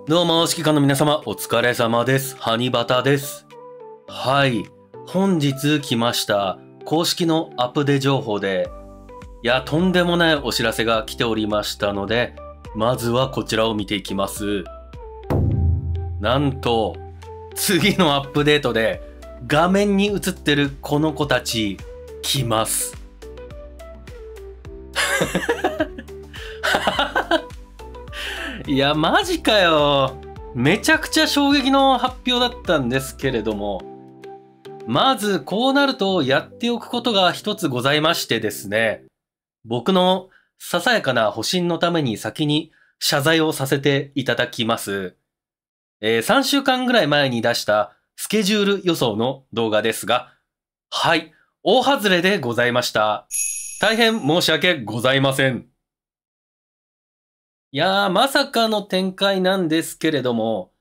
どうも、指揮官の皆様、お疲れ様です。ハニバタです。はい、本日来ました、公式のアップデ情報で、とんでもないお知らせが来ておりましたので、まずはこちらを見ていきます。なんと、次のアップデートで、画面に映ってるこの子たち、来ます。いや、マジかよ。めちゃくちゃ衝撃の発表だったんですけれども、まずこうなるとやっておくことが一つございましてですね、僕のささやかな保身のために先に謝罪をさせていただきます。3週間ぐらい前に出したスケジュール予想の動画ですが、はい、大外れでございました。大変申し訳ございません。まさかの展開なんですけれども、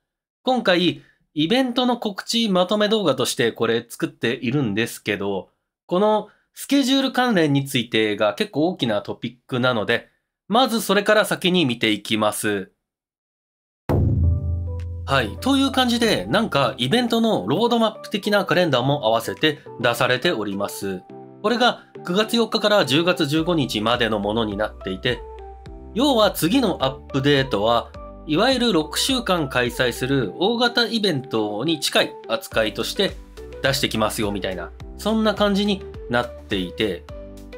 今回、イベントの告知まとめ動画としてこれ作っているんですけど、このスケジュール関連についてが結構大きなトピックなので、まずそれから先に見ていきます。はい。という感じで、なんかイベントのロードマップ的なカレンダーも合わせて出されております。これが9月4日から10月15日までのものになっていて、要は次のアップデートは、いわゆる6週間開催する大型イベントに近い扱いとして出してきますよみたいな、そんな感じになっていて、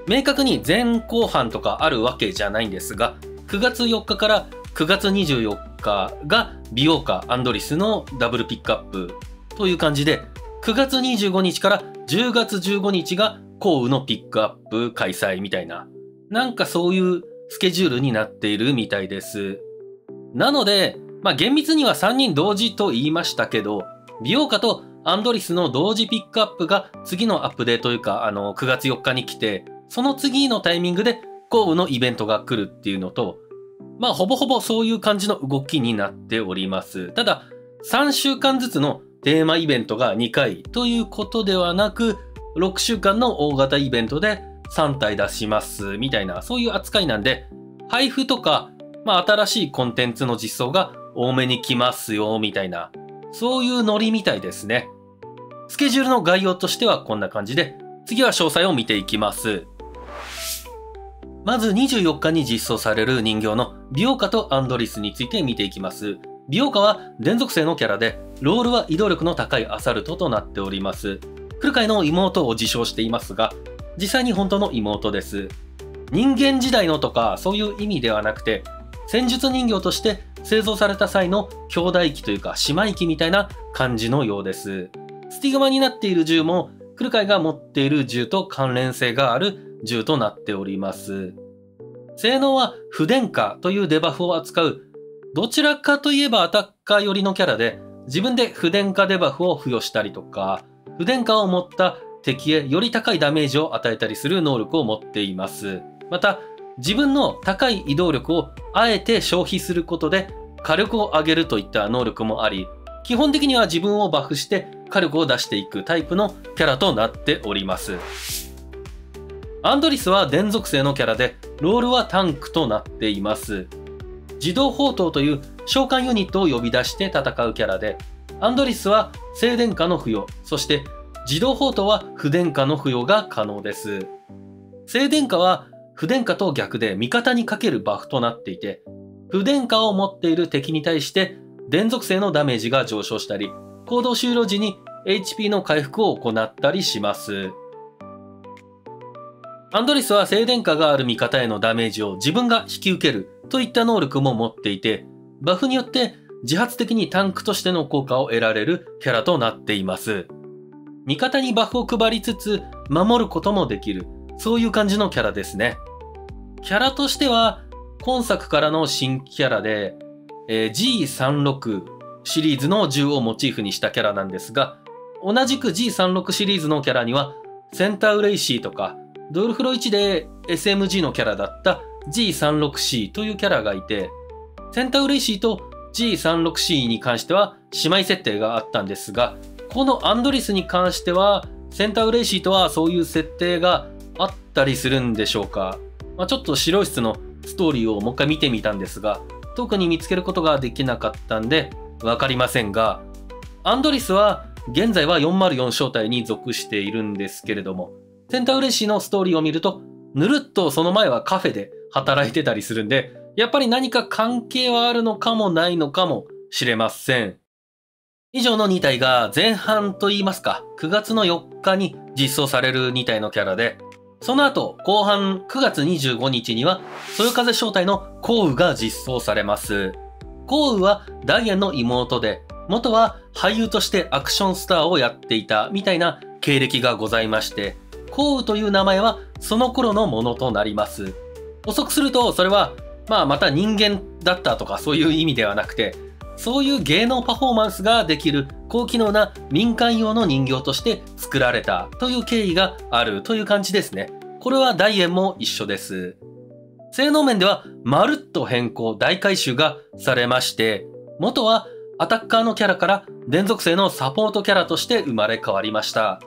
明確に前後半とかあるわけじゃないんですが、9月4日から9月24日が美容家アンドリスのダブルピックアップという感じで、9月25日から10月15日が降雨のピックアップ開催みたいな、なんかそういうスケジュールになっているみたいです。なので、厳密には3人同時と言いましたけど、美容家とアンドリスの同時ピックアップが次のアップデートというか、9月4日に来て、その次のタイミングで降雨のイベントが来るっていうのと、ほぼほぼそういう感じの動きになっております。ただ、3週間ずつのテーマイベントが2回ということではなく、6週間の大型イベントで3体出しますみたいな、そういう扱いなんで、配布とか、新しいコンテンツの実装が多めに来ますよみたいな、そういうノリみたいですね。スケジュールの概要としてはこんな感じで、次は詳細を見ていきます。まず24日に実装される人形の美容家とアンドリスについて見ていきます。美容家は連続性のキャラで、ロールは移動力の高いアサルトとなっております。フルカイの妹を自称していますが、実際に本当の妹です。人間時代のとかそういう意味ではなくて、戦術人形として製造された際の兄弟機というか姉妹機みたいな感じのようです。スティグマになっている銃もフルカイが持っている銃と関連性がある銃となっております。性能は不電化というデバフを扱う、どちらかといえばアタッカー寄りのキャラで、自分で不電化デバフを付与したりとか、不電化を持った敵へより高いダメージを与えたりする能力を持っています。また、自分の高い移動力をあえて消費することで火力を上げるといった能力もあり、基本的には自分をバフして火力を出していくタイプのキャラとなっております。アンドリスは電属性のキャラで、ロールはタンクとなっています。自動砲塔という召喚ユニットを呼び出して戦うキャラで、アンドリスは静電化の付与、そして自動砲塔は不電化の付与が可能です。静電化は不電化と逆で味方にかけるバフとなっていて、不電化を持っている敵に対して電属性のダメージが上昇したり、行動終了時に HP の回復を行ったりします。アンドリスは静電化がある味方へのダメージを自分が引き受けるといった能力も持っていて、バフによって自発的にタンクとしての効果を得られるキャラとなっています。味方にバフを配りつつ守ることもできる、そういう感じのキャラですね。キャラとしては今作からの新キャラで、G36 シリーズの銃をモチーフにしたキャラなんですが、同じく G36 シリーズのキャラにはセンタウレイシーとかドルフロ1で SMG のキャラだった G36C というキャラがいて、センタウレイシーと G36C に関しては姉妹設定があったんですが、このアンドリスに関してはセンタウレイシーとはそういう設定があったりするんでしょうか。ちょっと白い質のストーリーをもう一回見てみたんですが、特に見つけることができなかったんでわかりませんが、アンドリスは現在は404小隊に属しているんですけれども、センタウレシのストーリーを見ると、ぬるっとその前はカフェで働いてたりするんで、やっぱり何か関係はあるのかもないのかもしれません。以上の2体が前半と言いますか、9月の4日に実装される2体のキャラで、その後後半9月25日には、そよ風正体のコウウが実装されます。コウウはダイアンの妹で、元は俳優としてアクションスターをやっていたみたいな経歴がございまして、コウウという名前はその頃のものとなります。補足すると、それはまた人間だったとかそういう意味ではなくて、そういう芸能パフォーマンスができる高機能な民間用の人形として作られたという経緯があるという感じですね。これはダイエンも一緒です。性能面ではまるっと変更、大改修がされまして、元はアタッカーのキャラから電属性のサポートキャラとして生まれ変わりました。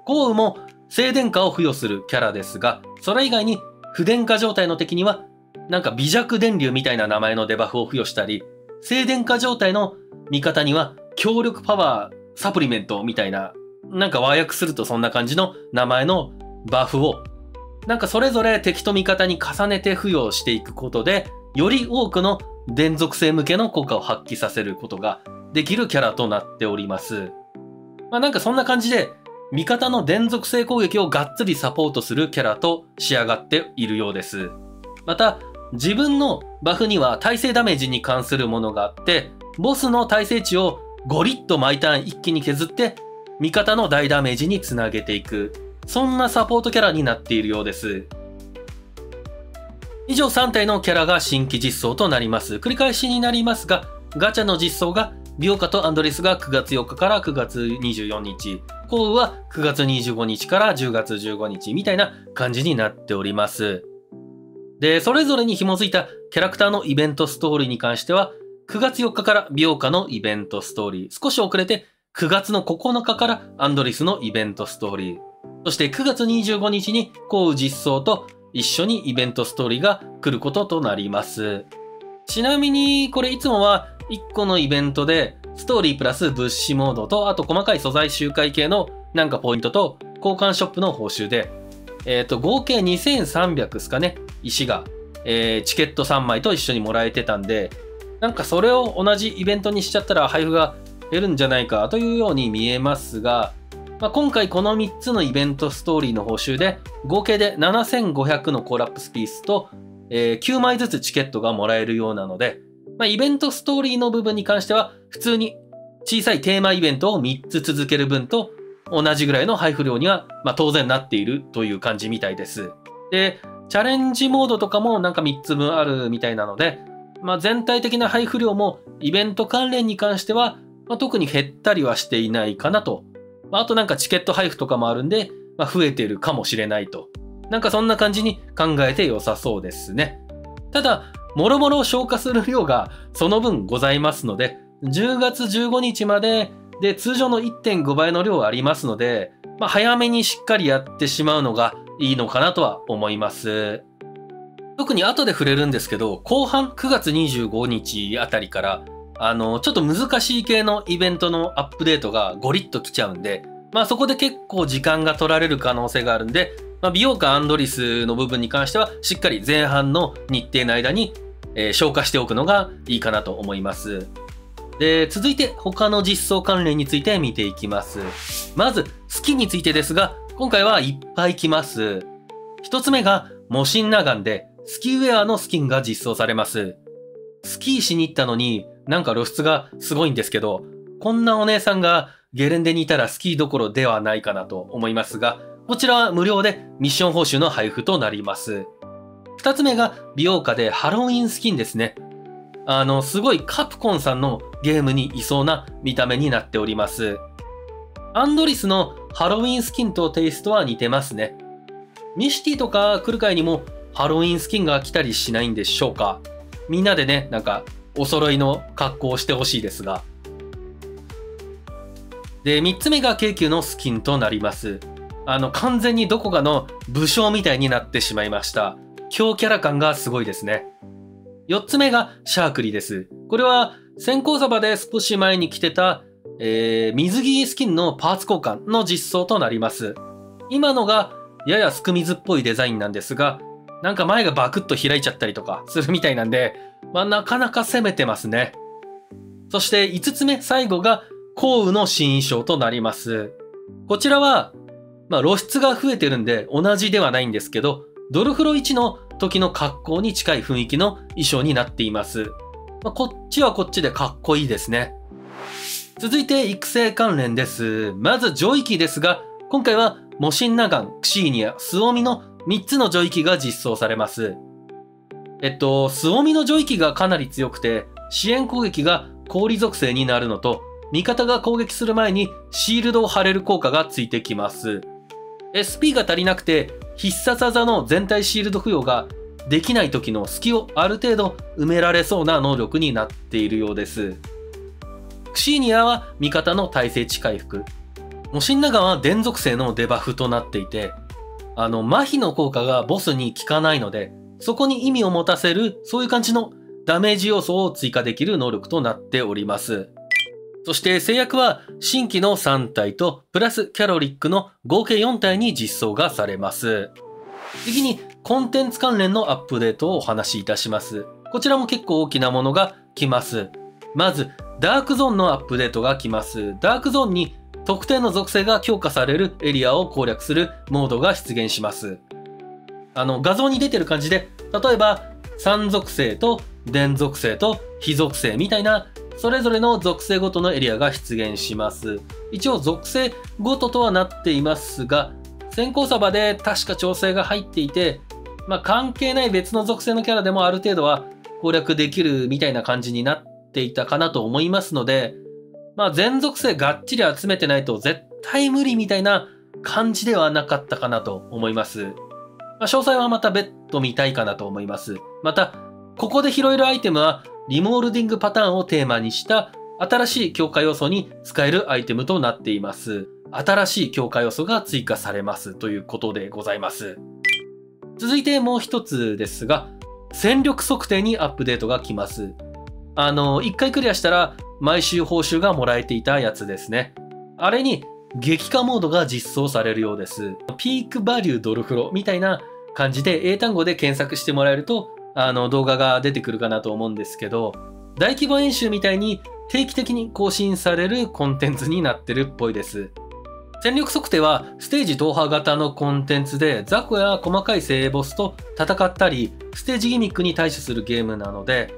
コウウも静電化を付与するキャラですが、それ以外に不電化状態の敵にはなんか微弱電流みたいな名前のデバフを付与したり、静電化状態の味方には強力パワーサプリメントみたいな、なんか和訳するとそんな感じの名前のバフを、なんかそれぞれ敵と味方に重ねて付与していくことで、より多くの電属性向けの効果を発揮させることができるキャラとなっております。なんかそんな感じで、味方の電属性攻撃をがっつりサポートするキャラと仕上がっているようです。また、自分のバフには耐性ダメージに関するものがあって、ボスの耐性値をゴリッと毎ターン一気に削って、味方の大ダメージにつなげていく。そんなサポートキャラになっているようです。以上3体のキャラが新規実装となります。繰り返しになりますが、ガチャの実装がビオカとアンドリスが9月4日から9月24日、コウウは9月25日から10月15日みたいな感じになっております。で、それぞれに紐づいたキャラクターのイベントストーリーに関しては、9月4日からビオカのイベントストーリー、少し遅れて9月の9日からアンドリスのイベントストーリー、そして9月25日にコウウ実装と一緒にイベントストーリーが来ることとなります。ちなみに、これいつもは1個のイベントで、ストーリープラス物資モードと、あと細かい素材周回系のなんかポイントと、交換ショップの報酬で、合計2300ですかね、石が、チケット3枚と一緒にもらえてたんで、なんかそれを同じイベントにしちゃったら配布が減るんじゃないかというように見えますが、今回この3つのイベントストーリーの報酬で、合計で7500のコラプスピースと、9枚ずつチケットがもらえるようなので、イベントストーリーの部分に関しては、普通に小さいテーマイベントを3つ続ける分と同じぐらいの配布量には、当然なっているという感じみたいです。で、チャレンジモードとかもなんか3つ分あるみたいなので、全体的な配布量もイベント関連に関しては、特に減ったりはしていないかなと。あとなんかチケット配布とかもあるんで、増えているかもしれないと。なんかそんな感じに考えて良さそうですね。ただ、もろもろ消化する量がその分ございますので、10月15日までで通常の 1.5 倍の量ありますので、早めにしっかりやってしまうのがいいのかなとは思います。特に後で触れるんですけど、後半9月25日あたりから、ちょっと難しい系のイベントのアップデートがゴリッと来ちゃうんで、そこで結構時間が取られる可能性があるんで、美容家アンドリスの部分に関しては、しっかり前半の日程の間に、消化しておくのがいいかなと思います。で、続いて他の実装関連について見ていきます。まず、スキンについてですが、今回はいっぱい来ます。一つ目が、モシンナガンで、スキーウェアのスキンが実装されます。スキーしに行ったのに、なんか露出がすごいんですけど、こんなお姉さんがゲレンデにいたらスキーどころではないかなと思いますが、こちらは無料でミッション報酬の配布となります。二つ目が美容家でハロウィンスキンですね。すごいカプコンさんのゲームにいそうな見た目になっております。アンドリスのハロウィンスキンとテイストは似てますね。ミシティとか来る会にもハロウィンスキンが来たりしないんでしょうか。みんなでね、なんかお揃いの格好をしてほしいですが。で、三つ目が京急のスキンとなります。完全にどこかの武将みたいになってしまいました。強キャラ感がすごいですね。4つ目がシャークリです。これは先行サバで少し前に着てた、水着スキンのパーツ交換の実装となります。今のがややすく水っぽいデザインなんですが、なんか前がバクッと開いちゃったりとかするみたいなんで、なかなか攻めてますね。そして5つ目、最後が降雨の新衣装となります。こちらは、露出が増えてるんで同じではないんですけど、ドルフロ1の時の格好に近い雰囲気の衣装になっています。こっちはこっちでかっこいいですね。続いて育成関連です。まず上位機ですが、今回はモシンナガン、クシーニャ、スオミの3つの上位機が実装されます。スオミの上位機がかなり強くて、支援攻撃が氷属性になるのと、味方が攻撃する前にシールドを貼れる効果がついてきます。SP が足りなくて必殺技の全体シールド付与ができない時の隙をある程度埋められそうな能力になっているようです。クシーニアは味方の耐性値回復。モシンナガンは電属性のデバフとなっていて、麻痺の効果がボスに効かないので、そこに意味を持たせるそういう感じのダメージ要素を追加できる能力となっております。そして制約は新規の3体とプラスキャロリックの合計4体に実装がされます。次にコンテンツ関連のアップデートをお話しいたします。こちらも結構大きなものが来ます。まずダークゾーンのアップデートが来ます。ダークゾーンに特定の属性が強化されるエリアを攻略するモードが出現します。画像に出てる感じで、例えば3属性と電属性と非属性みたいなそれぞれの属性ごとのエリアが出現します。一応属性ごととはなっていますが、先行サバで確か調整が入っていて、関係ない別の属性のキャラでもある程度は攻略できるみたいな感じになっていたかなと思いますので、全属性がっちり集めてないと絶対無理みたいな感じではなかったかなと思います。詳細はまた別途見たいかなと思います。また、ここで拾えるアイテムはリモールディングパターンをテーマにした新しい強化要素に使えるアイテムとなっています。新しい強化要素が追加されますということでございます。続いてもう一つですが、戦力測定にアップデートが来ます。一回クリアしたら毎週報酬がもらえていたやつですね。あれに激化モードが実装されるようです。ピークバリュードルフロみたいな感じで英単語で検索してもらえると動画が出てくるかなと思うんですけど、大規模演習みたいに定期的に更新されるコンテンツになってるっぽいです。戦力測定はステージ踏破型のコンテンツで雑魚や細かい精鋭ボスと戦ったりステージギミックに対処するゲームなので、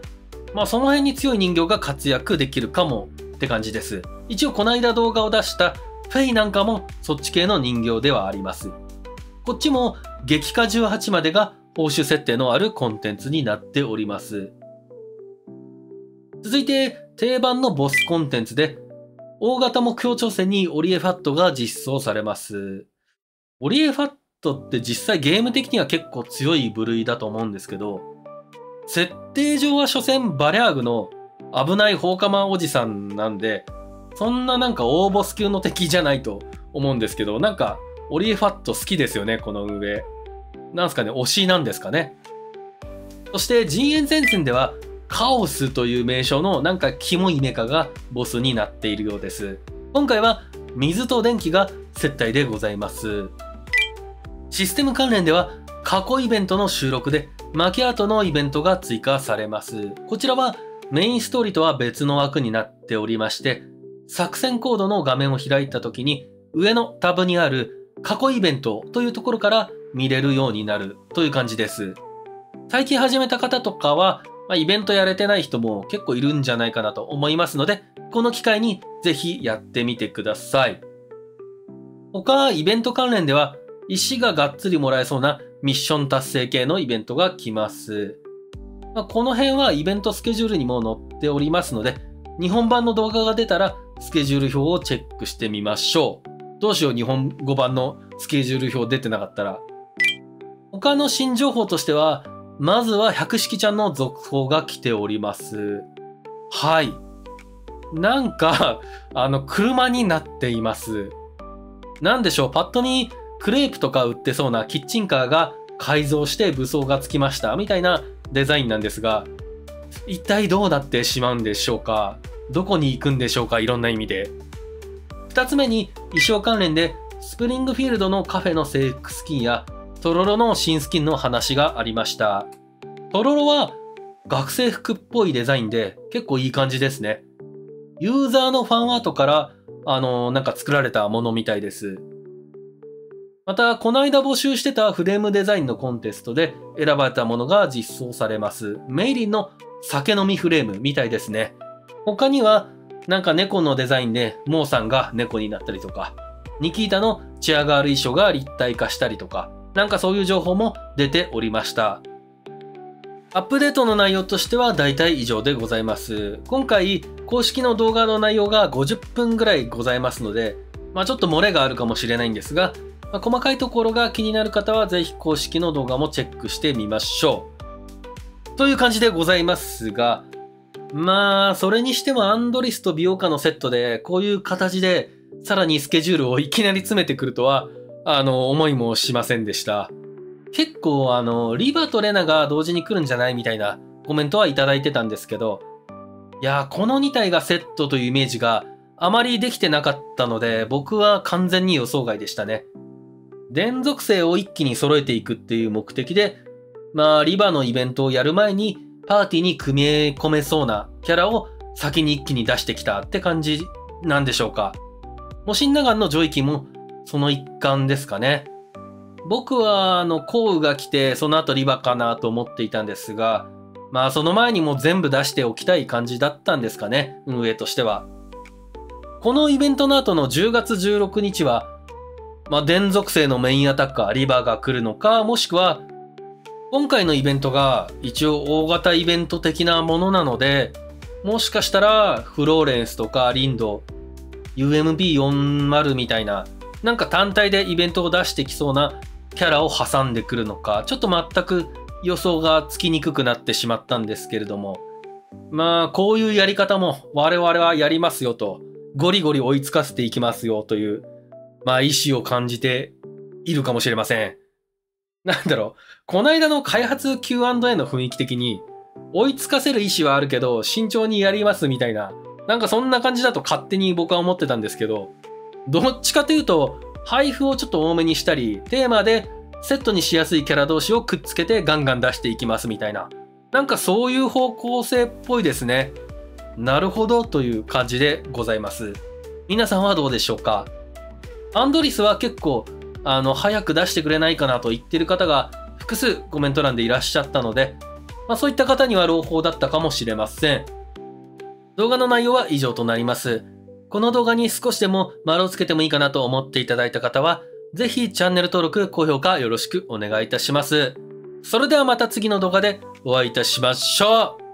その辺に強い人形が活躍できるかもって感じです。一応この間動画を出したフェイなんかもそっち系の人形ではあります。こっちも激化18までが報酬設定のあるコンテンツになっております。続いて定番のボスコンテンツで大型目標挑戦にオリエファットが実装されます。オリエファットって実際ゲーム的には結構強い部類だと思うんですけど、設定上は所詮バリャーグの危ない放火魔おじさんなんで、そんな大ボス級の敵じゃないと思うんですけど、オリエファット好きですよね、この上。なんすかね、推しなんですかね。そして陣営前線ではカオスという名称のキモいメカがボスになっているようです。今回は水と電気が接待でございます。システム関連では過去イベントの収録でマキアートのイベントが追加されます。こちらはメインストーリーとは別の枠になっておりまして、作戦コードの画面を開いた時に上のタブにある過去イベントというところから見れるようになるという感じです。最近始めた方とかは、イベントやれてない人も結構いるんじゃないかなと思いますので、この機会にぜひやってみてください。他イベント関連では石ががっつりもらえそうなミッション達成系のイベントが来ます。この辺はイベントスケジュールにも載っておりますので、日本版の動画が出たらスケジュール表をチェックしてみましょう。どうしよう、日本語版のスケジュール表出てなかったら。他の新情報としては、まずは百式ちゃんの続報が来ております。はい。車になっています。なんでしょう、パッと見、クレープとか売ってそうなキッチンカーが改造して武装がつきましたみたいなデザインなんですが、一体どうなってしまうんでしょうか。どこに行くんでしょうか、いろんな意味で。二つ目に衣装関連で、スプリングフィールドのカフェの制服スキンや、トロロの新スキンの話がありました。トロロは学生服っぽいデザインで結構いい感じですね。ユーザーのファンアートからなんか作られたものみたいです。また、この間募集してたフレームデザインのコンテストで選ばれたものが実装されます。メイリンの酒飲みフレームみたいですね。他には、なんか猫のデザインでモーさんが猫になったりとか、ニキータのチアガール衣装が立体化したりとか、なんかそういう情報も出ておりました。アップデートの内容としては大体以上でございます。今回、公式の動画の内容が50分ぐらいございますので、ちょっと漏れがあるかもしれないんですが、細かいところが気になる方はぜひ公式の動画もチェックしてみましょう。という感じでございますが、それにしてもアンドリスと美容家のセットで、こういう形でさらにスケジュールをいきなり詰めてくるとは、思いもしませんでした。結構リバとレナが同時に来るんじゃないみたいなコメントはいただいてたんですけど、いやー、この2体がセットというイメージがあまりできてなかったので、僕は完全に予想外でしたね。電属性を一気に揃えていくっていう目的で、リバのイベントをやる前にパーティーに組み込めそうなキャラを先に一気に出してきたって感じなんでしょうか。モシンナガンの上位機もその一環ですかね。僕はコウが来てその後リバかなと思っていたんですが、その前にも全部出しておきたい感じだったんですかね、運営としては。このイベントの後の10月16日は、電属性のメインアタッカーリバが来るのか、もしくは今回のイベントが一応大型イベント的なものなので、もしかしたらフローレンスとかリンド、UMB40 みたいな、なんか単体でイベントを出してきそうなキャラを挟んでくるのか、ちょっと全く予想がつきにくくなってしまったんですけれども。こういうやり方も我々はやりますよと、ゴリゴリ追いつかせていきますよという、意思を感じているかもしれません。この間の開発 Q&A の雰囲気的に、追いつかせる意思はあるけど、慎重にやりますみたいな、なんかそんな感じだと勝手に僕は思ってたんですけど、どっちかというと、配布をちょっと多めにしたり、テーマでセットにしやすいキャラ同士をくっつけてガンガン出していきますみたいな。なんかそういう方向性っぽいですね。なるほどという感じでございます。皆さんはどうでしょうか？アンドリスは結構、早く出してくれないかなと言ってる方が複数コメント欄でいらっしゃったので、そういった方には朗報だったかもしれません。動画の内容は以上となります。この動画に少しでも丸をつけてもいいかなと思っていただいた方は、ぜひチャンネル登録、高評価よろしくお願いいたします。それではまた次の動画でお会いいたしましょう。